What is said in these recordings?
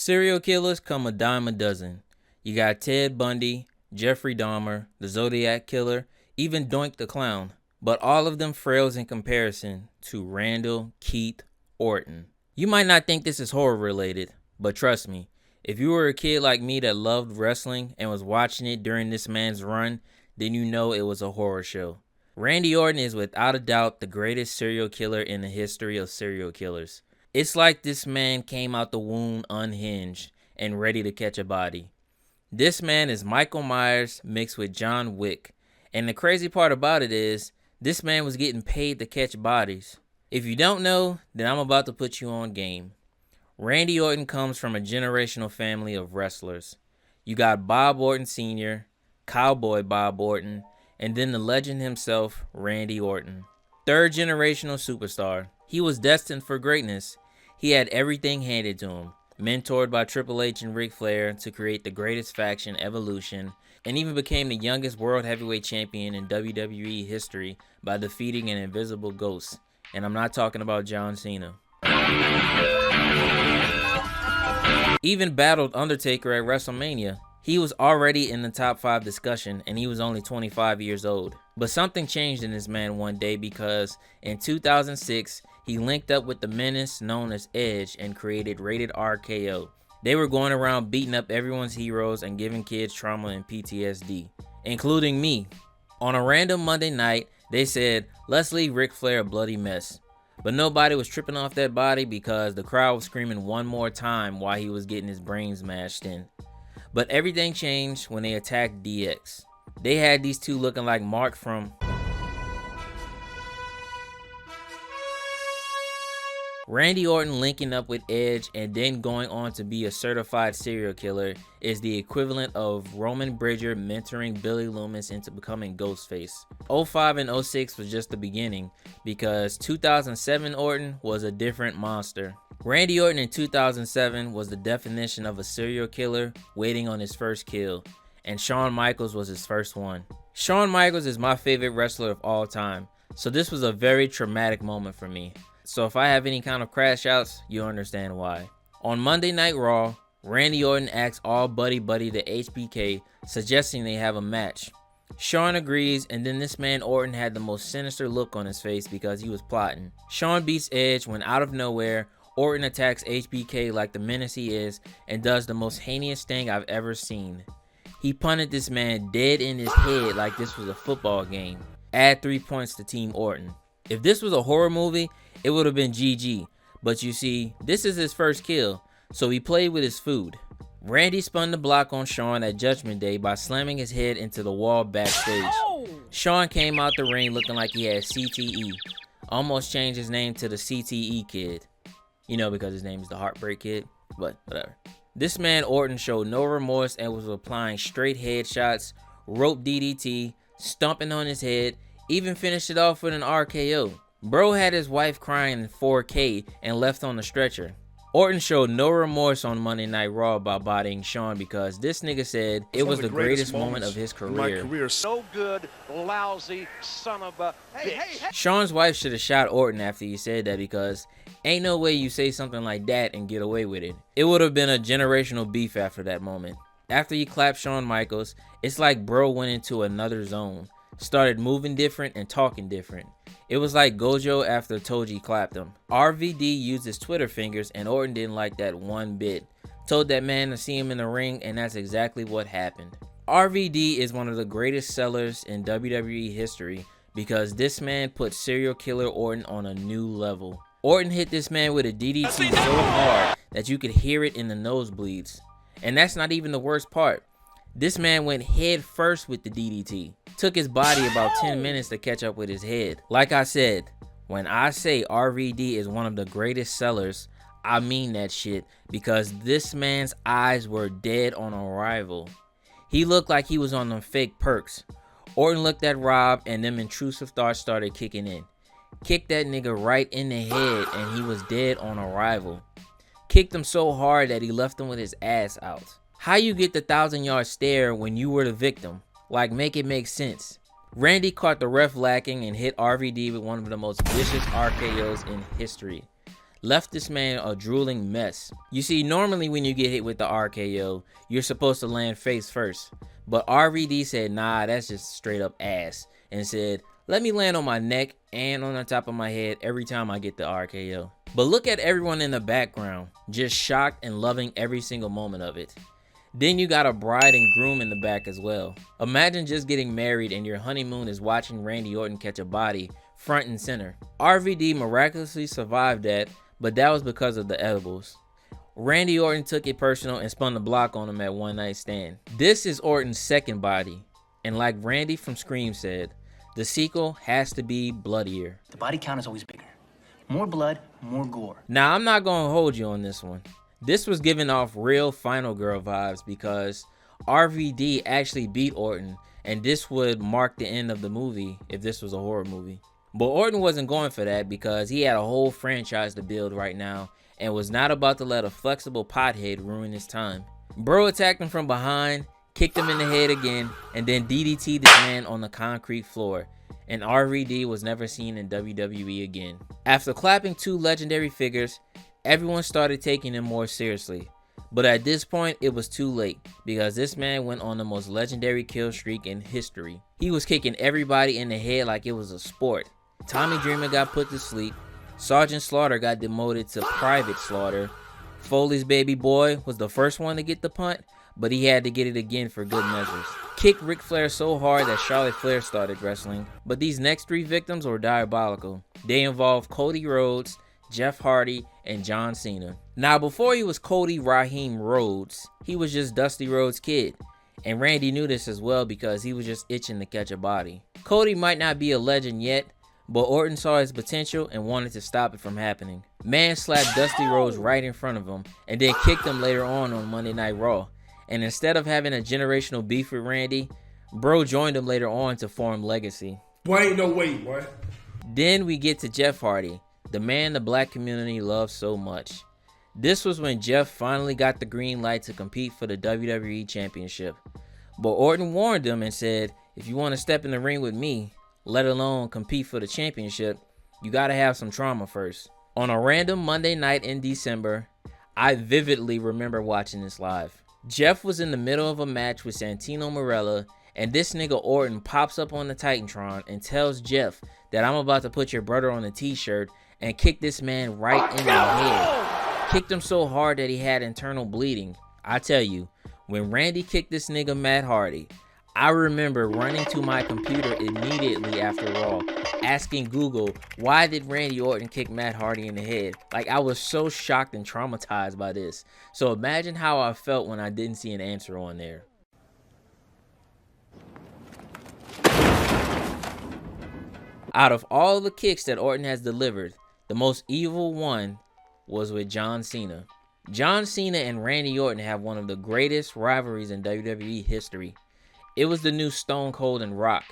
Serial killers come a dime a dozen. You got Ted Bundy, Jeffrey Dahmer, the Zodiac Killer, even Doink the Clown. But all of them frails in comparison to Randall Keith Orton. You might not think this is horror related, but trust me, if you were a kid like me that loved wrestling and was watching it during this man's run, then you know it was a horror show. Randy Orton is without a doubt the greatest serial killer in the history of serial killers. It's like this man came out the womb unhinged and ready to catch a body. This man is Michael Myers mixed with John Wick. And the crazy part about it is, this man was getting paid to catch bodies. If you don't know, then I'm about to put you on game. Randy Orton comes from a generational family of wrestlers. You got Bob Orton Sr., Cowboy Bob Orton, and then the legend himself, Randy Orton. Third generational superstar. He was destined for greatness. He had everything handed to him. Mentored by Triple H and Ric Flair to create the greatest faction, Evolution, and even became the youngest world heavyweight champion in WWE history by defeating an invisible ghost. And I'm not talking about John Cena. Even battled Undertaker at WrestleMania. He was already in the top 5 discussion and he was only 25 years old. But something changed in this man one day because in 2006, he linked up with the menace known as Edge and created Rated RKO. They were going around beating up everyone's heroes and giving kids trauma and PTSD, including me. On a random Monday night, they said, let's leave Ric Flair a bloody mess. But nobody was tripping off that body because the crowd was screaming one more time while he was getting his brains smashed in. But everything changed when they attacked DX. They had these two looking like Mark from Randy Orton linking up with Edge and then going on to be a certified serial killer is the equivalent of Roman Bridger mentoring Billy Loomis into becoming Ghostface. 05 and 06 was just the beginning because 2007 Orton was a different monster. Randy Orton in 2007 was the definition of a serial killer waiting on his first kill, and Shawn Michaels was his first one. Shawn Michaels is my favorite wrestler of all time, so this was a very traumatic moment for me. So if I have any kind of crash outs, you'll understand why. On Monday Night Raw, Randy Orton asks all buddy to HBK, suggesting they have a match. Shawn agrees, and then this man Orton had the most sinister look on his face because he was plotting. Shawn beats Edge when out of nowhere, Orton attacks HBK like the menace he is and does the most heinous thing I've ever seen. He punted this man dead in his head like this was a football game. Add 3 points to Team Orton. If this was a horror movie, it would have been GG. But you see, this is his first kill, so he played with his food. Randy spun the block on Shawn at Judgment Day by slamming his head into the wall backstage. Shawn came out the ring looking like he had CTE. Almost changed his name to the CTE Kid. You know, because his name is the Heartbreak Kid, but whatever. This man Orton showed no remorse and was applying straight headshots, rope DDT, stomping on his head, even finished it off with an RKO. Bro had his wife crying in 4K and left on the stretcher. Orton showed no remorse on Monday Night Raw about bodying Shawn because this nigga said it was the greatest moment of his career. So good, lousy son of a bitch. Shawn's wife should have shot Orton after he said that because ain't no way you say something like that and get away with it. It would have been a generational beef after that moment. After he clapped Shawn Michaels, it's like bro went into another zone. Started moving different and talking different. It was like Gojo after Toji clapped him. RVD used his Twitter fingers and Orton didn't like that one bit. Told that man to see him in the ring and that's exactly what happened. RVD is one of the greatest sellers in WWE history because this man put serial killer Orton on a new level. Orton hit this man with a DDT so hard that you could hear it in the nosebleeds. And that's not even the worst part. This man went head first with the DDT. Took his body about 10 minutes to catch up with his head. Like I said, when I say RVD is one of the greatest sellers, I mean that shit because this man's eyes were dead on arrival. He looked like he was on them fake perks. Orton looked at Rob and them intrusive thoughts started kicking in. Kicked that nigga right in the head and he was dead on arrival. Kicked him so hard that he left him with his ass out. How you get the 1,000-yard stare when you were the victim? Like, make it make sense. Randy caught the ref lacking and hit RVD with one of the most vicious RKOs in history. left this man a drooling mess. You see, normally when you get hit with the RKO, you're supposed to land face first. But RVD said, nah, that's just straight up ass. And said, let me land on my neck and on the top of my head every time I get the RKO. But look at everyone in the background, just shocked and loving every single moment of it. Then you got a bride and groom in the back as well. Imagine just getting married and your honeymoon is watching Randy Orton catch a body front and center. RVD miraculously survived that, but that was because of the edibles. Randy Orton took it personal and spun the block on him at One Night Stand. This is Orton's second body, and like Randy from Scream said, the sequel has to be bloodier. The body count is always bigger. More blood, more gore. Now, I'm not gonna hold you on this one. This was giving off real Final Girl vibes because RVD actually beat Orton, and this would mark the end of the movie if this was a horror movie. But Orton wasn't going for that because he had a whole franchise to build right now and was not about to let a flexible pothead ruin his time. Bro attacked him from behind, kicked him in the head again, and then DDT'd this man on the concrete floor, and RVD was never seen in WWE again. After clapping two legendary figures, everyone started taking him more seriously. But at this point, it was too late because this man went on the most legendary kill streak in history. He was kicking everybody in the head like it was a sport. Tommy Dreamer got put to sleep. Sergeant Slaughter got demoted to Private Slaughter. Foley's baby boy was the first one to get the punt, but he had to get it again for good measures. Kicked Ric Flair so hard that Charlotte Flair started wrestling. But these next three victims were diabolical. They involved Cody Rhodes, Jeff Hardy, and John Cena. Now, before he was Cody Raheem Rhodes, he was just Dusty Rhodes' kid. And Randy knew this as well because he was just itching to catch a body. Cody might not be a legend yet, but Orton saw his potential and wanted to stop it from happening. Man slapped Dusty Rhodes right in front of him and then kicked him later on Monday Night Raw. And instead of having a generational beef with Randy, bro joined him later on to form Legacy. Boy, ain't no way, boy. Then we get to Jeff Hardy, the man the black community loves so much. This was when Jeff finally got the green light to compete for the WWE Championship. But Orton warned him and said, if you want to step in the ring with me, let alone compete for the championship, you gotta have some trauma first. On a random Monday night in December, I vividly remember watching this live. Jeff was in the middle of a match with Santino Marella, and this nigga Orton pops up on the Titantron and tells Jeff that I'm about to put your brother on a t-shirt and kick this man right in the head. Kicked him so hard that he had internal bleeding. I tell you, when Randy kicked this nigga Matt Hardy, I remember running to my computer immediately after Raw, asking Google, why did Randy Orton kick Matt Hardy in the head? Like, I was so shocked and traumatized by this. So imagine how I felt when I didn't see an answer on there. Out of all the kicks that Orton has delivered, the most evil one was with John Cena. John Cena and Randy Orton have one of the greatest rivalries in WWE history. It was the new Stone Cold and Rock,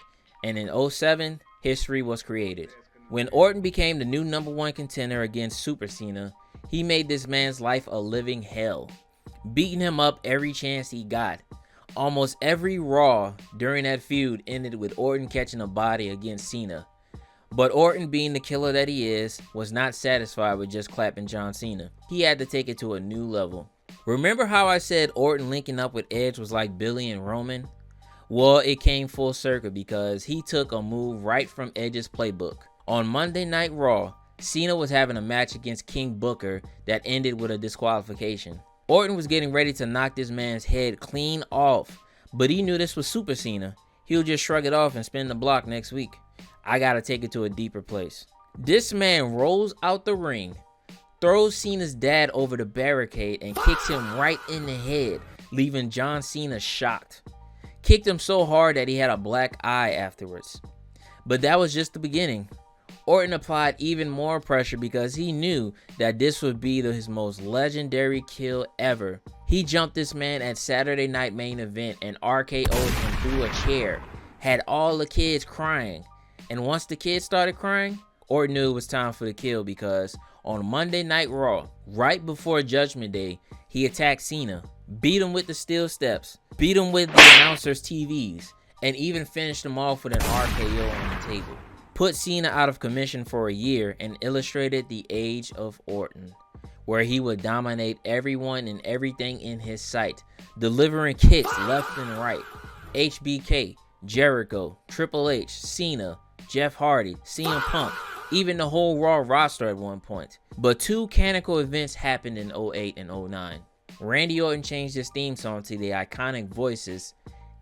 and in 2007, history was created. When Orton became the new #1 contender against Super Cena, he made this man's life a living hell, beating him up every chance he got. Almost every Raw during that feud ended with Orton catching a body against Cena. But Orton, being the killer that he is, was not satisfied with just clapping John Cena. He had to take it to a new level. Remember how I said Orton linking up with Edge was like Billy and Roman? Well, it came full circle because he took a move right from Edge's playbook. On Monday Night Raw, Cena was having a match against King Booker that ended with a disqualification. Orton was getting ready to knock this man's head clean off, but he knew this was Super Cena. He'll just shrug it off and spin the block next week. I gotta take it to a deeper place. This man rolls out the ring, throws Cena's dad over the barricade and kicks him right in the head, leaving John Cena shocked. Kicked him so hard that he had a black eye afterwards. But that was just the beginning. Orton applied even more pressure because he knew that this would be his most legendary kill ever. He jumped this man at Saturday Night Main Event and RKO'd him through a chair, had all the kids crying. And once the kids started crying, Orton knew it was time for the kill because on Monday Night Raw, right before Judgment Day, he attacked Cena, beat him with the steel steps, beat him with the announcers' TVs, and even finished him off with an RKO on the table. put Cena out of commission for a year, and illustrated the age of Orton, where he would dominate everyone and everything in his sight, delivering kicks left and right. HBK, Jericho, Triple H, Cena, Jeff Hardy, CM Punk, even the whole Raw roster at one point. But two canonical events happened in 08 and 09. Randy Orton changed his theme song to the iconic Voices,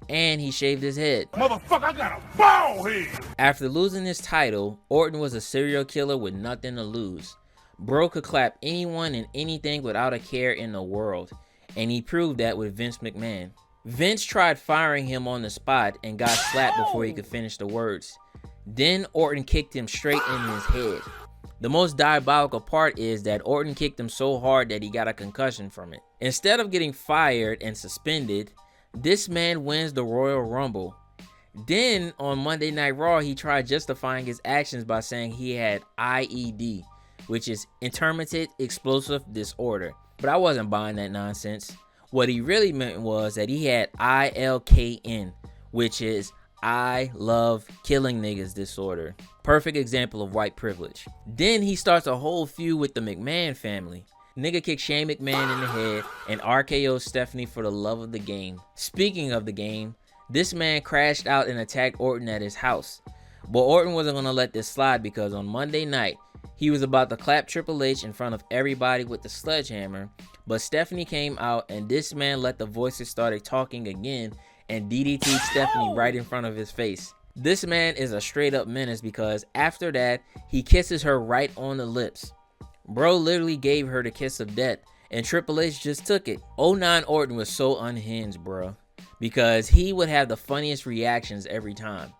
and he shaved his head. Motherfucker, I got a bald head! After losing his title, Orton was a serial killer with nothing to lose. Bro could clap anyone and anything without a care in the world, and he proved that with Vince McMahon. Vince tried firing him on the spot and got slapped before he could finish the words. Then Orton kicked him straight in his head. The most diabolical part is that Orton kicked him so hard that he got a concussion from it. Instead of getting fired and suspended, this man wins the Royal Rumble. Then on Monday Night Raw, he tried justifying his actions by saying he had IED, which is intermittent explosive disorder. But I wasn't buying that nonsense. What he really meant was that he had ILKN, which is I love killing niggas disorder. Perfect example of white privilege. Then he starts a whole feud with the McMahon family. Nigga kicked Shane McMahon in the head and RKOs Stephanie for the love of the game. Speaking of the game, this man crashed out and attacked Orton at his house. But Orton wasn't going to let this slide, because on Monday night, he was about to clap Triple H in front of everybody with the sledgehammer, but Stephanie came out and this man let the Voices started talking again and DDT'd Stephanie right in front of his face. This man is a straight up menace, because after that, he kisses her right on the lips. Bro literally gave her the kiss of death, and Triple H just took it. 09 Orton was so unhinged, bro, because he would have the funniest reactions every time.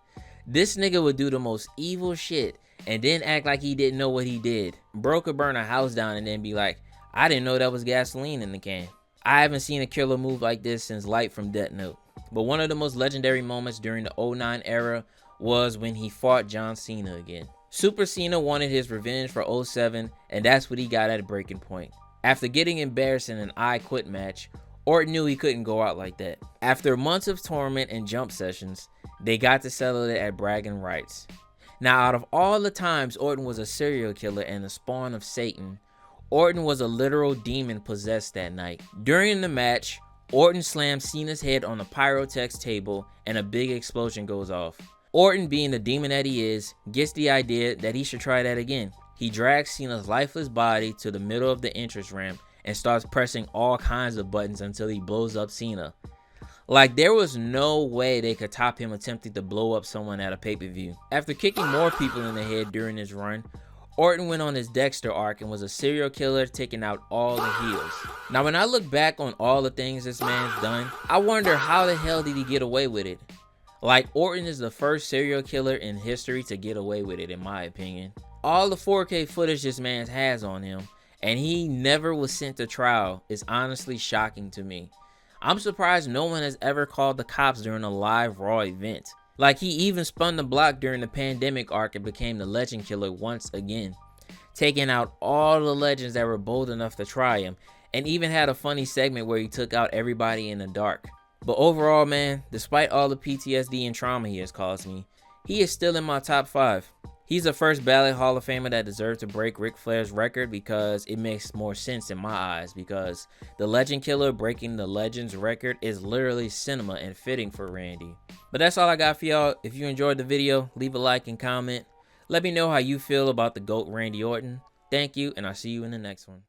This nigga would do the most evil shit and then act like he didn't know what he did. Bro could burn a house down and then be like, I didn't know that was gasoline in the can. I haven't seen a killer move like this since Light from Death Note. But one of the most legendary moments during the 09 era was when he fought John Cena again. Super Cena wanted his revenge for 07, and that's what he got at Breaking Point. After getting embarrassed in an I Quit match, Orton knew he couldn't go out like that. After months of torment and jump sessions, they got to settle it at bragging rights. Now, out of all the times Orton was a serial killer and the spawn of Satan, Orton was a literal demon possessed that night. During the match, Orton slams Cena's head on the Pyrotex table and a big explosion goes off. Orton, being the demon that he is, gets the idea that he should try that again. He drags Cena's lifeless body to the middle of the entrance ramp and starts pressing all kinds of buttons until he blows up Cena. Like, there was no way they could top him attempting to blow up someone at a pay-per-view. After kicking more people in the head during his run, Orton went on his Dexter arc and was a serial killer, taking out all the heels. Now, when I look back on all the things this man's done, I wonder how the hell did he get away with it? Like, Orton is the first serial killer in history to get away with it, in my opinion. All the 4K footage this man has on him, and he never was sent to trial, is honestly shocking to me. I'm surprised no one has ever called the cops during a live Raw event. Like, he even spun the block during the pandemic arc and became the legend killer once again, taking out all the legends that were bold enough to try him, and even had a funny segment where he took out everybody in the dark. But overall, man, despite all the PTSD and trauma he has caused me, he is still in my top 5. He's the first ballot Hall of Famer that deserves to break Ric Flair's record, because it makes more sense in my eyes, because the Legend Killer breaking the Legend's record is literally cinema and fitting for Randy. But that's all I got for y'all. If you enjoyed the video, leave a like and comment. Let me know how you feel about the GOAT Randy Orton. Thank you, and I'll see you in the next one.